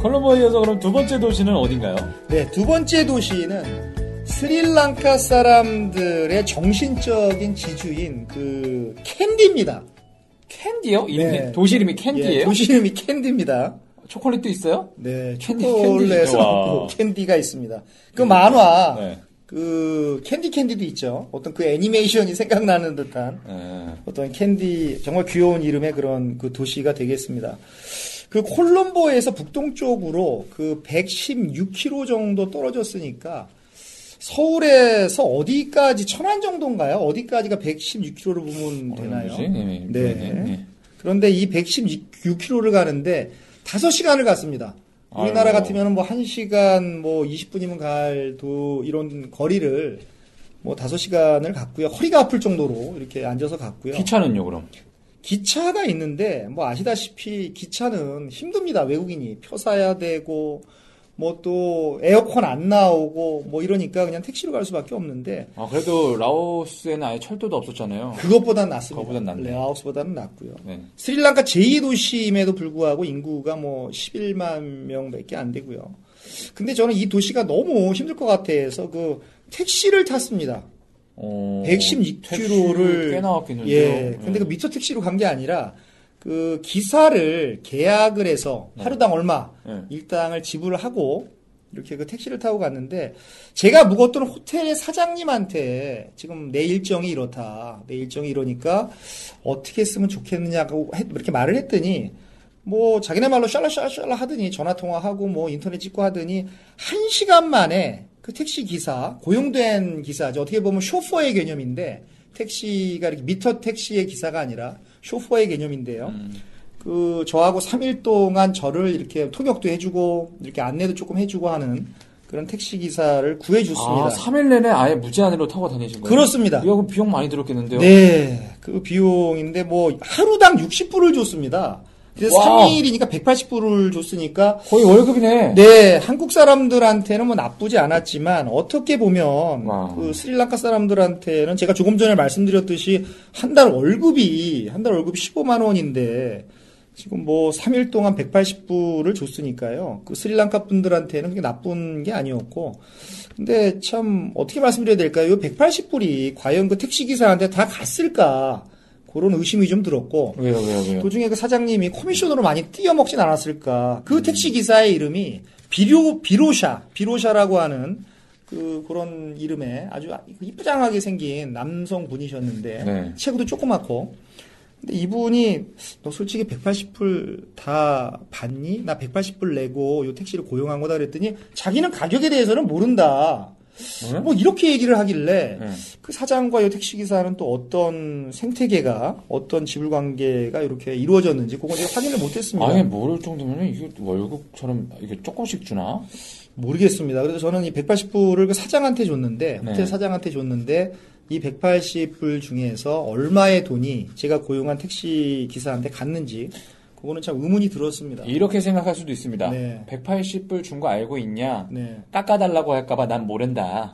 콜롬보에 이어서 그럼 두 번째 도시는 어딘가요? 네, 두 번째 도시는 스리랑카 사람들의 정신적인 지주인 그 캔디입니다. 캔디요? 네. 도시 이름이 캔디예요? 예, 도시 이름이 캔디입니다. 초콜릿도 있어요? 네, 캔디, 초콜릿은 없고 캔디가 있습니다. 그 만화, 네. 그 캔디도 있죠. 어떤 그 애니메이션이 생각나는 듯한 네. 어떤 캔디, 정말 귀여운 이름의 그런 그 도시가 되겠습니다. 그 콜롬보에서 북동쪽으로 그 116km 정도 떨어졌으니까 서울에서 어디까지 천안 정도인가요? 어디까지가 116km로 보면 되나요? 네. 네. 그런데 이 116km를 가는데 5시간을 갔습니다. 우리나라 아이고. 같으면 뭐 1시간 뭐 20분이면 갈도 이런 거리를 뭐 5시간을 갔고요. 허리가 아플 정도로 이렇게 앉아서 갔고요. 기차는요, 그럼? 기차가 있는데 뭐 아시다시피 기차는 힘듭니다. 외국인이 표 사야 되고 뭐 또 에어컨 안 나오고 뭐 이러니까 그냥 택시로 갈 수밖에 없는데 아, 그래도 라오스에는 아예 철도도 없었잖아요. 그것보단 낫습니다. 그거보단 낫네. 라오스보다는 낫고요. 네. 스리랑카 제2도시임에도 불구하고 인구가 뭐 11만 명밖에 안 되고요. 근데 저는 이 도시가 너무 힘들 것 같아서 그 택시를 탔습니다. 116km를 꽤 나왔겠는데요. 예. 근데 그 미터 택시로 간 게 아니라 그 기사를 계약을 해서 하루당 얼마 일당을 지불을 하고 이렇게 그 택시를 타고 갔는데 제가 묵었던 호텔의 사장님한테 지금 내 일정이 이렇다. 내 일정이 이러니까 어떻게 했으면 좋겠느냐고 이렇게 말을 했더니 뭐 자기네 말로 샬라샬라 하더니 전화 통화하고 뭐 인터넷 찍고 하더니 1시간 만에 그 택시 기사, 고용된 기사죠. 어떻게 보면 쇼퍼의 개념인데 택시가 이렇게 미터 택시의 기사가 아니라 쇼퍼의 개념인데요. 그 저하고 3일 동안 저를 이렇게 통역도 해주고 이렇게 안내도 조금 해주고 하는 그런 택시 기사를 구해줬습니다. 아, 3일 내내 아예 무제한으로 타고 다니신 거예요? 그렇습니다. 이거 비용 많이 들었겠는데요? 네, 그 비용인데 뭐 하루당 60불을 줬습니다. 그래서 와. 3일이니까 180불을 줬으니까 거의 월급이네. 네, 한국 사람들한테는 뭐 나쁘지 않았지만 어떻게 보면 와. 그 스리랑카 사람들한테는 제가 조금 전에 말씀드렸듯이 한 달 월급이 15만 원인데 지금 뭐 3일 동안 180불을 줬으니까요. 그 스리랑카 분들한테는 그게 나쁜 게 아니었고 근데 참 어떻게 말씀드려야 될까요? 이 180불이 과연 그 택시 기사한테 다 갔을까? 그런 의심이 좀 들었고 왜요? 도중에 그 사장님이 커미션으로 많이 띄어먹진 않았을까. 그 택시 기사의 이름이 비로샤라고 하는 그런 이름의 아주 이쁘장하게 생긴 남성 분이셨는데 네. 체구도 조그맣고 근데 이분이 너 솔직히 180불 다 받니? 나 180불 내고 요 택시를 고용한 거다 그랬더니 자기는 가격에 대해서는 모른다. 뭐 이렇게 얘기를 하길래 그 사장과 이 택시기사는 또 어떤 생태계가 어떤 지불관계가 이렇게 이루어졌는지 그건 제가 확인을 못했습니다. 아예 모를 정도면 이게 월급처럼 이게 조금씩 주나? 모르겠습니다. 그래서 저는 이 180불을 그 사장한테 줬는데 네. 호텔 사장한테 줬는데 이 180불 중에서 얼마의 돈이 제가 고용한 택시기사한테 갔는지 그거는 참 의문이 들었습니다. 이렇게 생각할 수도 있습니다. 네. 180불 준 거 알고 있냐? 네. 깎아달라고 할까봐 난 모른다.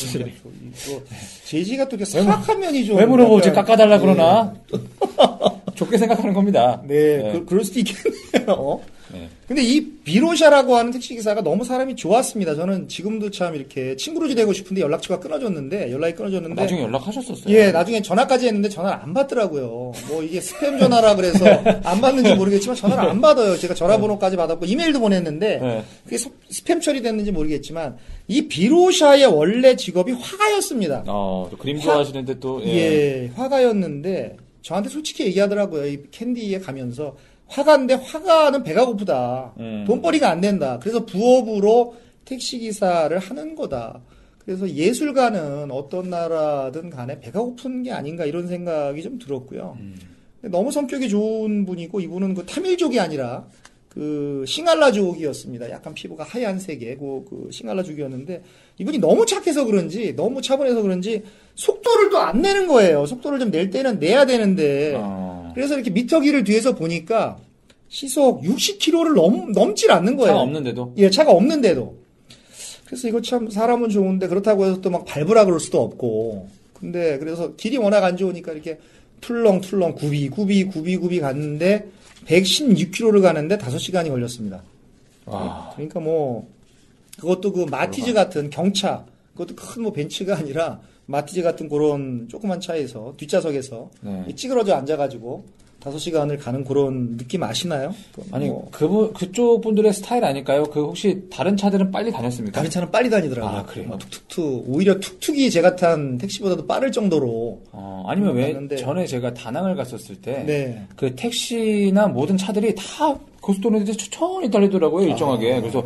이거 제지가 또 이렇게 사악한 면이 좀 왜 물어보지? 약간- 깎아달라 네. 그러나? 좋게 생각하는 겁니다. 네, 그럴 수도 있겠네요. 네. 근데 이 비로샤라고 하는 택시기사가 너무 사람이 좋았습니다. 저는 지금도 참 이렇게 친구로 지내고 싶은데 연락이 끊어졌는데, 나중에 연락하셨었어요. 예, 나중에 전화까지 했는데 전화를 안 받더라고요. 뭐 이게 스팸 전화라 그래서 안 받는지 모르겠지만 전화를 안 받아요. 제가 전화번호까지 받았고 이메일도 보냈는데 네. 그게 스팸 처리됐는지 모르겠지만 이 비로샤의 원래 직업이 화가였습니다. 또 그림 좋아하시는데 또, 예, 화가였는데 저한테 솔직히 얘기하더라고요. 이 캔디에 가면서 화가인데 화가는 배가 고프다. 돈벌이가 안 된다. 그래서 부업으로 택시기사를 하는 거다. 그래서 예술가는 어떤 나라든 간에 배가 고픈 게 아닌가 이런 생각이 좀 들었고요. 근데 너무 성격이 좋은 분이고 이분은 그 타밀족이 아니라 그 싱할라족이었습니다. 약간 피부가 하얀색의 그 싱할라족이었는데 이분이 너무 착해서 그런지 너무 차분해서 그런지 속도를 또 안 내는 거예요. 속도를 좀 낼 때는 내야 되는데 그래서 이렇게 미터기를 뒤에서 보니까 시속 60km를 넘질 않는 거예요. 차가 없는데도? 예, 차가 없는데도. 그래서 이거 참 사람은 좋은데 그렇다고 해서 또 막 밟으라 그럴 수도 없고. 근데 그래서 길이 워낙 안 좋으니까 이렇게 툴렁툴렁 굽이 갔는데 116km를 가는데 5시간이 걸렸습니다. 와. 그러니까 뭐 그것도 그 마티즈 같은 경차, 그것도 큰 뭐 벤츠가 아니라 마티즈 같은 그런 조그만 차에서 뒷좌석에서 네. 찌그러져 앉아가지고 5시간을 가는 그런 느낌 아시나요? 아니 그쪽 분들의 스타일 아닐까요? 그 혹시 다른 차들은 빨리 다녔습니까? 다른 차는 빨리 다니더라고요. 아, 그래요? 툭툭툭. 오히려 툭툭이 제가 탄 택시보다도 빠를 정도로. 아니면 왜 갔는데. 전에 제가 다낭을 갔었을 때 네. 그 택시나 모든 차들이 다 고속도로인데 천천히 달리더라고요, 일정하게. 그래서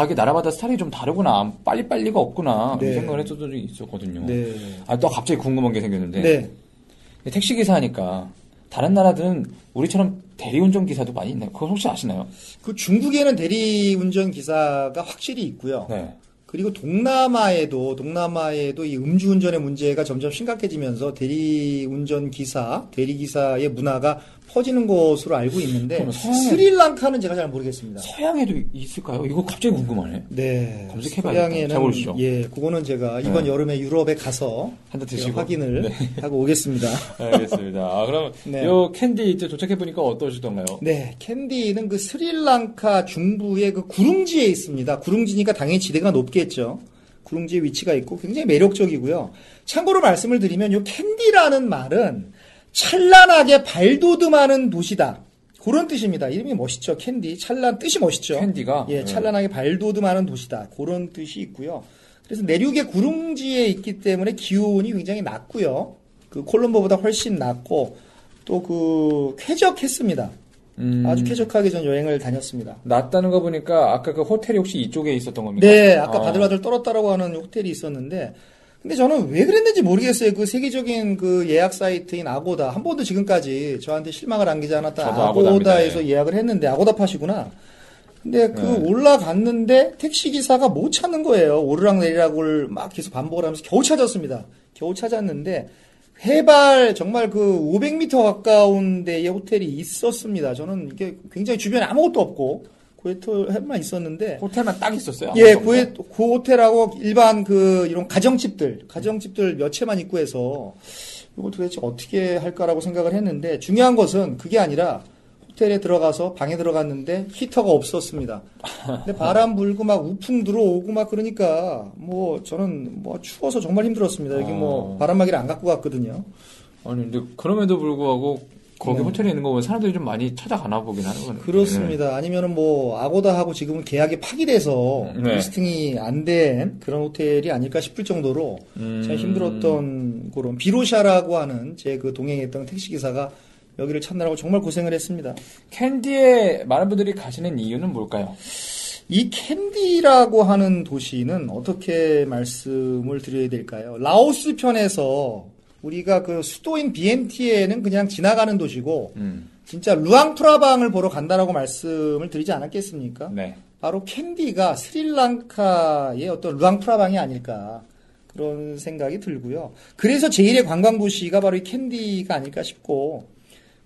이게 나라마다 스타일이 좀 다르구나. 빨리빨리가 없구나. 네. 이 생각을 했던 적이 있었거든요. 네. 또 갑자기 궁금한 게 생겼는데 네. 택시기사 하니까 다른 나라들은 우리처럼 대리운전 기사도 많이 있나요? 그걸 혹시 아시나요? 그 중국에는 대리운전 기사가 확실히 있고요. 네. 그리고 동남아에도 이 음주운전의 문제가 점점 심각해지면서 대리기사의 문화가 퍼지는 것으로 알고 있는데 그럼 스리랑카는 제가 잘 모르겠습니다. 서양에도 있을까요? 이거 갑자기 궁금하네. 네. 검색해봐야겠다. 서양에는 잘 모르시죠? 예, 그거는 제가 이번 여름에 유럽에 가서 한잔 드시고 확인을 네. 하고 오겠습니다. 알겠습니다. 그럼 네. 요 캔디 이제 도착해 보니까 어떠시던가요? 네, 캔디는 그 스리랑카 중부의 그 구룽지에 있습니다. 구룽지니까 당연히 지대가 높겠죠. 구룽지에 위치가 있고 굉장히 매력적이고요. 참고로 말씀을 드리면 요 캔디라는 말은 찬란하게 발돋움하는 도시다. 그런 뜻입니다. 이름이 멋있죠. 캔디. 뜻이 멋있죠. 캔디가? 예, 찬란하게 발돋움하는 도시다. 그런 뜻이 있고요. 그래서 내륙의 구룽지에 있기 때문에 기온이 굉장히 낮고요. 그 콜롬보보다 훨씬 낮고 또 그 쾌적했습니다. 아주 쾌적하게 전 여행을 다녔습니다. 낮다는 거 보니까 아까 그 호텔이 혹시 이쪽에 있었던 겁니까? 네, 아까 바들바들 떨었다라고 하는 호텔이 있었는데, 근데 저는 왜 그랬는지 모르겠어요. 그 세계적인 그 예약 사이트인 아고다. 한 번도 지금까지 저한테 실망을 안기지 않았던 저도 아고다에서 아고다입니다. 예약을 했는데, 아고다 팟이구나. 근데 올라갔는데 택시기사가 못 찾는 거예요. 오르락내리락을 막 계속 반복을 하면서 겨우 찾았습니다. 겨우 찾았는데, 해발 정말 그 500m 가까운 데에 호텔이 있었습니다. 저는 이게 굉장히 주변에 아무것도 없고, 그 호텔만 있었는데. 호텔만 딱 있었어요? 예, 그 호텔하고 일반 이런 가정집들 몇 채만 있고 해서 이걸 도대체 어떻게 할까라고 생각을 했는데 중요한 것은 그게 아니라 호텔에 들어가서 방에 들어갔는데 히터가 없었습니다. 근데 바람 불고 막 우풍 들어오고 막 그러니까 뭐 저는 뭐 추워서 정말 힘들었습니다. 여기 뭐 바람막이를 안 갖고 갔거든요. 아니, 근데 그럼에도 불구하고 거기 호텔에 있는 거 보면 사람들이 좀 많이 찾아가나 보긴 하는 거네요. 그렇습니다. 아니면은 뭐 아고다하고 지금은 계약이 파기돼서 리스팅이 안 된 그런 호텔이 아닐까 싶을 정도로 참 힘들었던 그런 비로샤라고 하는 제 그 동행했던 택시기사가 여기를 찾느라고 정말 고생을 했습니다. 캔디에 많은 분들이 가시는 이유는 뭘까요? 이 캔디라고 하는 도시는 어떻게 말씀을 드려야 될까요? 라오스 편에서 우리가 그 수도인 비엔티에는 그냥 지나가는 도시고 진짜 루앙프라방을 보러 간다라고 말씀을 드리지 않았겠습니까? 네. 바로 캔디가 스리랑카의 어떤 루앙프라방이 아닐까 그런 생각이 들고요. 그래서 제1의 관광 도시가 바로 이 캔디가 아닐까 싶고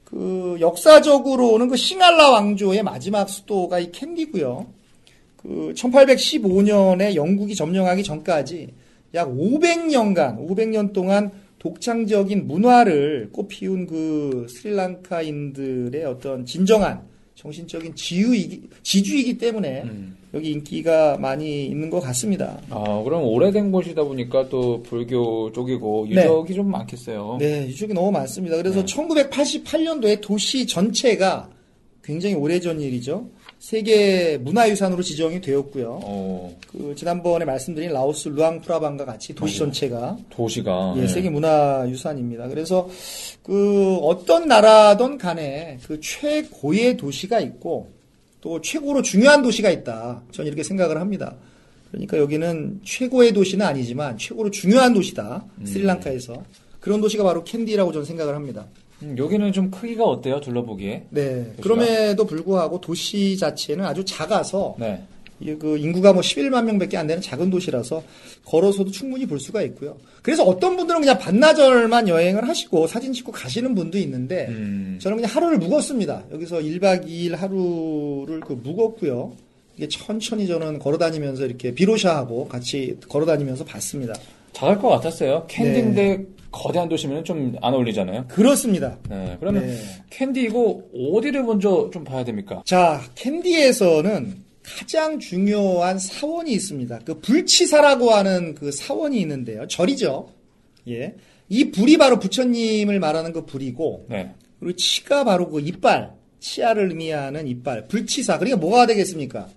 그 역사적으로는 그 싱할라 왕조의 마지막 수도가 이 캔디고요. 그 1815년에 영국이 점령하기 전까지 약 500년 동안 독창적인 문화를 꽃피운 그 스리랑카인들의 어떤 진정한 정신적인 지주이기 때문에 여기 인기가 많이 있는 것 같습니다. 그럼 오래된 곳이다 보니까 또 불교 쪽이고 유적이 좀 많겠어요. 네, 유적이 너무 많습니다. 그래서 1988년도에 도시 전체가 굉장히 오래전 일이죠. 세계 문화유산으로 지정이 되었고요. 그 지난번에 말씀드린 라오스 루앙프라방과 같이 도시 전체가 세계 문화유산입니다. 그래서 그 어떤 나라든 간에 그 최고의 도시가 있고 또 최고로 중요한 도시가 있다. 저는 이렇게 생각을 합니다. 그러니까 여기는 최고의 도시는 아니지만 최고로 중요한 도시다. 스리랑카에서. 그런 도시가 바로 캔디라고 저는 생각을 합니다. 여기는 좀 크기가 어때요? 둘러보기에? 네. 도시가? 그럼에도 불구하고 도시 자체는 아주 작아서 네. 그 인구가 뭐 11만 명밖에 안 되는 작은 도시라서 걸어서도 충분히 볼 수가 있고요. 그래서 어떤 분들은 그냥 반나절만 여행을 하시고 사진 찍고 가시는 분도 있는데 저는 그냥 하루를 묵었습니다. 여기서 1박 2일 하루를 묵었고요. 이게 천천히 저는 걸어다니면서 이렇게 비로샤하고 같이 걸어다니면서 봤습니다. 작을 것 같았어요. 캔디인데 거대한 도시면 좀 안 어울리잖아요. 그렇습니다. 네, 그러면 네. 캔디이고 어디를 먼저 좀 봐야 됩니까? 자, 캔디에서는 가장 중요한 사원이 있습니다. 그 불치사라고 하는 그 사원이 있는데요. 절이죠. 예. 이 불이 바로 부처님을 말하는 그 불이고, 네. 그리고 치가 바로 그 이빨, 치아를 의미하는 이빨, 불치사. 그러니까 뭐가 되겠습니까?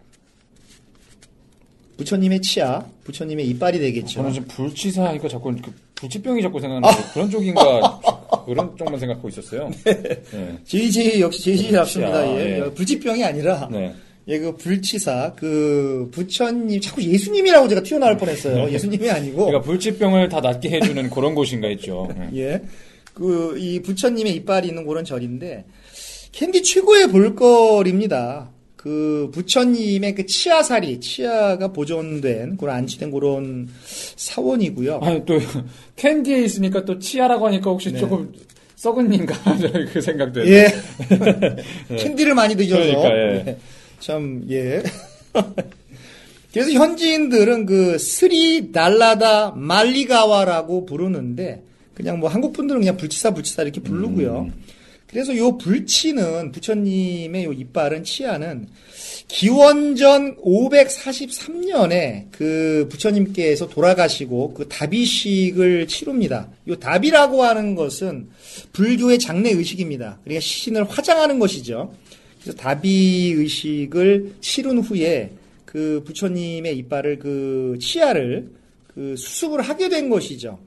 부처님의 치아, 부처님의 이빨이 되겠죠. 저는 지금 불치사니까 자꾸 그 불치병이 자꾸 생각나는데 그런 쪽인가 그런 쪽만 생각하고 있었어요. 네. 제이지 역시 제이지랍습니다. 예. 예. 불치병이 아니라 네. 예, 그 불치사, 그 부처님 자꾸 예수님이라고 제가 튀어나올 뻔했어요. 예수님이 아니고. 그러니까 불치병을 다 낫게 해주는 그런 곳인가 있죠. 네. 예. 그 이 부처님의 이빨이 있는 그런 절인데 캔디 최고의 볼거리입니다. 그 부처님의 그 치아살이, 치아가 보존된 그런 안치된 그런 사원이고요. 아니 또 캔디에 있으니까 또 치아라고 하니까 혹시 네. 조금 썩은인가 그 생각도 해요. 예. 캔디를 많이 드셔서. 그러니까, 예. 예. 참, 예. 그래서 현지인들은 그 스리 달라다 말리가와라고 부르는데 그냥 뭐 한국 분들은 그냥 불치사 이렇게 부르고요. 그래서 요 불치는 부처님의 요 이빨은 치아는 기원전 543년에 그 부처님께서 돌아가시고 그 다비식을 치릅니다. 요 다비라고 하는 것은 불교의 장례 의식입니다. 그러니까 시신을 화장하는 것이죠. 그래서 다비 의식을 치른 후에 그 부처님의 이빨을 그 치아를 그 수습을 하게 된 것이죠.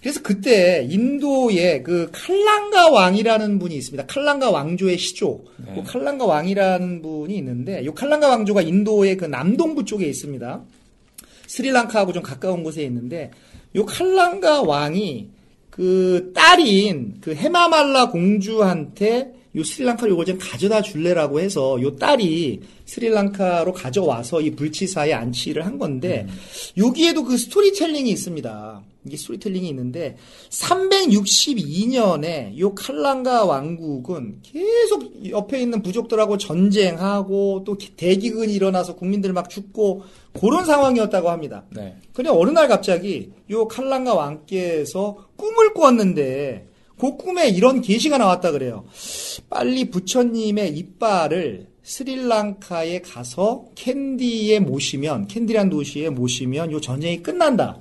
그래서 그때 인도에 그 칼랑가 왕이라는 분이 있습니다. 칼랑가 왕조의 시조. 네. 그 칼랑가 왕이라는 분이 있는데, 이 칼랑가 왕조가 인도의 그 남동부 쪽에 있습니다. 스리랑카하고 좀 가까운 곳에 있는데, 이 칼랑가 왕이 그 딸인 그 헤마말라 공주한테 요 스리랑카를 요걸 좀 가져다 줄래라고 해서 요 딸이 스리랑카로 가져와서 이 불치사에 안치를 한 건데 여기에도 그 스토리텔링이 있습니다. 이게 스토리텔링이 있는데 362년에 요 칼랑가 왕국은 계속 옆에 있는 부족들하고 전쟁하고 또 대기근이 일어나서 국민들 막 죽고 그런 상황이었다고 합니다. 네. 근데 어느 날 갑자기 요 칼랑가 왕께서 꿈을 꿨는데 그 꿈에 이런 계시가 나왔다 그래요. 빨리 부처님의 이빨을 스리랑카에 가서 캔디에 모시면, 캔디란 도시에 모시면 요 전쟁이 끝난다.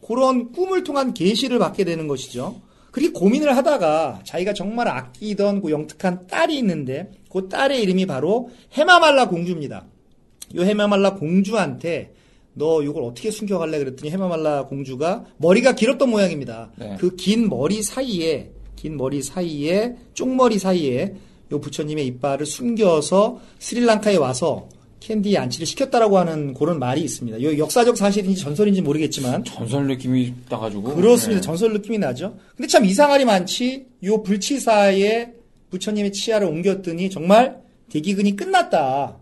그런 꿈을 통한 계시를 받게 되는 것이죠. 그렇게 고민을 하다가 자기가 정말 아끼던 그 영특한 딸이 있는데 그 딸의 이름이 바로 헤마말라 공주입니다. 요 헤마말라 공주한테 너 이걸 어떻게 숨겨갈래? 그랬더니 헤마말라 공주가 머리가 길었던 모양입니다. 네. 그 긴 머리 사이에, 쪽머리 사이에 요 부처님의 이빨을 숨겨서 스리랑카에 와서 캔디 안치를 시켰다라고 하는 그런 말이 있습니다. 요 역사적 사실인지 전설인지 모르겠지만. 전설 느낌이 따가지고. 그렇습니다. 네. 전설 느낌이 나죠. 근데 참 이상하리 많지, 요 불치사에 부처님의 치아를 옮겼더니 정말 대기근이 끝났다.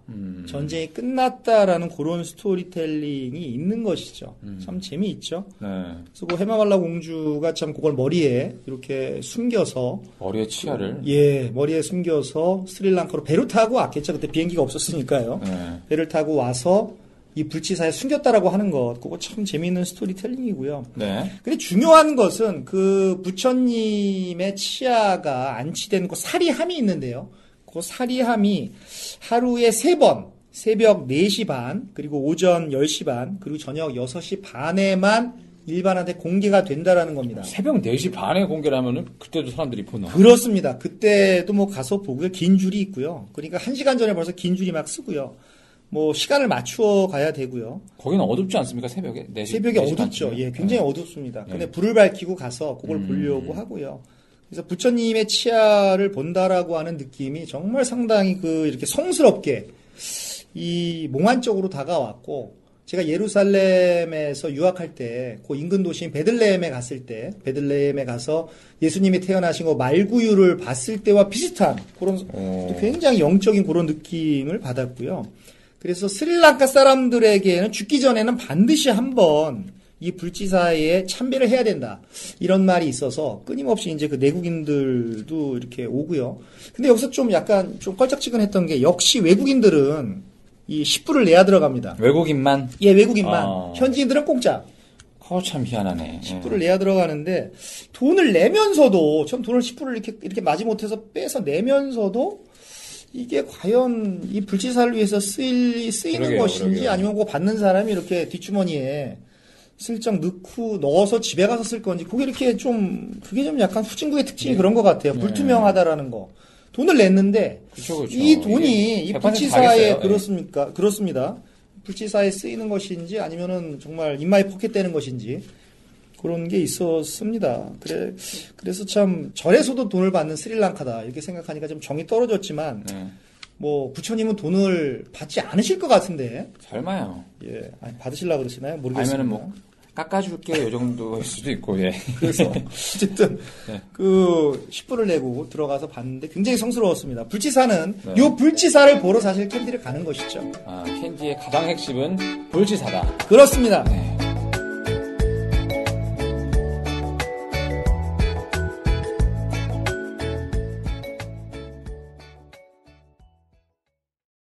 전쟁이 끝났다라는 그런 스토리텔링이 있는 것이죠. 참 재미있죠. 네. 그래서 그 헤마말라 공주가 참 그걸 머리에 이렇게 숨겨서 머리에 치아를. 예, 머리에 숨겨서 스리랑카로 배를 타고 왔겠죠. 그때 비행기가 없었으니까요. 네. 배를 타고 와서 이 불치사에 숨겼다라고 하는 것, 그거 참 재미있는 스토리텔링이고요. 네. 근데 중요한 것은 그 부처님의 치아가 안치된 그 사리함이 있는데요. 그 사리함이 하루에 3번, 새벽 4시 반, 그리고 오전 10시 반, 그리고 저녁 6시 반에만 일반한테 공개가 된다라는 겁니다. 새벽 4시 반에 공개를 하면은 그때도 사람들이 보나? 그렇습니다. 그때도 뭐 가서 보고요. 긴 줄이 있고요. 그러니까 1시간 전에 벌써 긴 줄이 막 쓰고요. 뭐 시간을 맞추어 가야 되고요. 거기는 어둡지 않습니까? 새벽에? 4시, 새벽에 4시 어둡죠. 반쯤에? 예, 굉장히 네. 어둡습니다. 근데 불을 밝히고 가서 그걸 보려고 하고요. 그래서 부처님의 치아를 본다라고 하는 느낌이 정말 상당히 그 이렇게 성스럽게 이 몽환적으로 다가왔고, 제가 예루살렘에서 유학할 때 그 인근 도시인 베들레헴에 갔을 때, 베들레헴에 가서 예수님이 태어나신 거 말구유를 봤을 때와 비슷한 그런 굉장히 영적인 그런 느낌을 받았고요. 그래서 스리랑카 사람들에게는 죽기 전에는 반드시 한번 이 불치사에 참배를 해야 된다. 이런 말이 있어서 끊임없이 이제 그 내국인들도 이렇게 오고요. 근데 여기서 좀 약간 좀 껄쩍지근했던 게 역시 외국인들은 이 10불을 내야 들어갑니다. 외국인만? 예, 외국인만. 현지인들은 공짜. 참 희한하네. 10%를 내야 들어가는데 돈을 내면서도 전 돈을 10%를 이렇게 마지못해서 빼서 내면서도 이게 과연 이 불치사를 위해서 쓰이는 그러게요, 것인지 그러게요. 아니면 그거 받는 사람이 이렇게 뒷주머니에 슬쩍 넣어서 집에 가서 쓸 건지 그게 좀 약간 후진국의 특징이 그런 것 같아요. 불투명하다라는 거. 돈을 냈는데 그쵸. 이 돈이 이 100% 불치사에 가겠어요. 그렇습니다. 불치사에 쓰이는 것인지 아니면은 정말 입마에 포켓되는 것인지 그런 게 있었습니다. 그래서 참 절에서도 돈을 받는 스리랑카다 이렇게 생각하니까 좀 정이 떨어졌지만 뭐 부처님은 돈을 받지 않으실 것 같은데 설마요. 예, 아니, 받으시려고 그러시나요? 모르겠습니다. 아니면은 뭐 깎아줄게요 이 정도일 수도 있고 예. 그래서 어쨌든 그 10불을 내고 들어가서 봤는데 굉장히 성스러웠습니다. 불치사는 요 불치사를 보러 사실 캔디를 가는 것이죠. 캔디의 가장 핵심은 불치사다. 그렇습니다. 네.